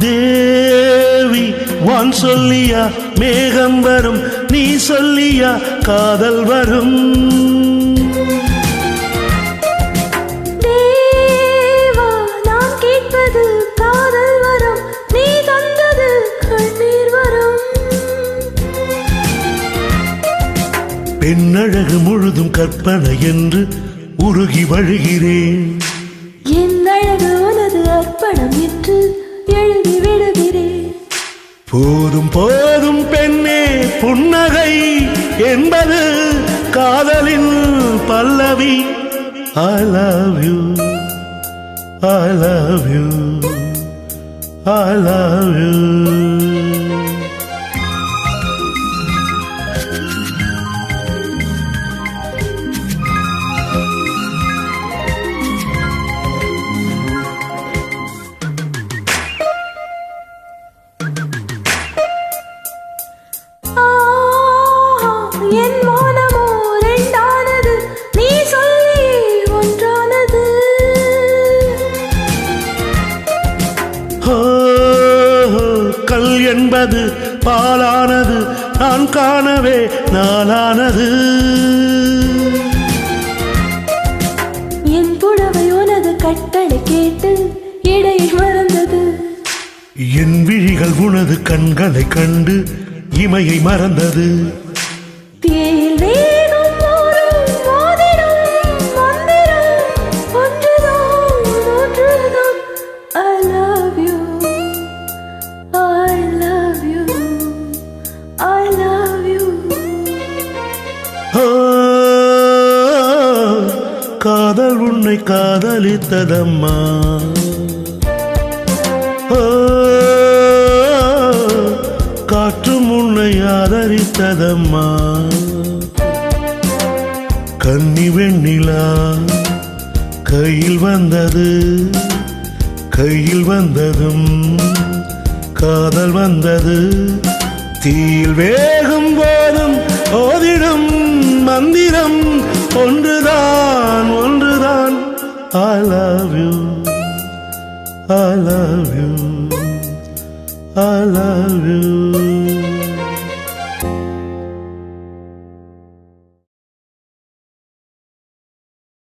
தேவி வான் சொல்லியா மேகம் வரும், நீ சொல்லியா காதல் வரும். தேவா நான் கேட்பது காதல் வரும், நீ தந்தது கண்ணீர் வரும். பெண்ணழகு முழுதும் கற்பனை என்று உருகி வழுகிறேன். என் அழகு உனது அர்ப்பணம் என்று எழுதி விடுகிறேன். போதும் போதும் பெண்ணே புன்னகை என்பது காதலின் பல்லவி. I love you, I love you, I love you. என் மௌனமோ ரெண்டானது, நீ சொல்லி ஒன்றானது. கல் என்பது பாலானது, நான் காணவே நாளானது. என் புடவை உனது கட்டளை கேட்டு இடையில் மறந்தது. என் விழிகள் உனது கண்களை கண்டு இமையை மறந்தது. தேயில் வேகம் ஓடும் மோதிரம் மந்திரம் ஒன்றுதான் ஒன்றுதான். I love you, I love you, I love you. காதல் உன்னை காதலித்ததம்மா. காற்றும் உன்னை ஆதரித்ததம்மா. கன்னி வெண்ணிலா கையில் வந்தது, கையில் வந்ததும் காதல் வந்தது. தீயில் வேகும் போதும் ஓதிடும் மந்திரம் ஒன்றுதான் ஒன்றுதான். I love you, I love you, I love you.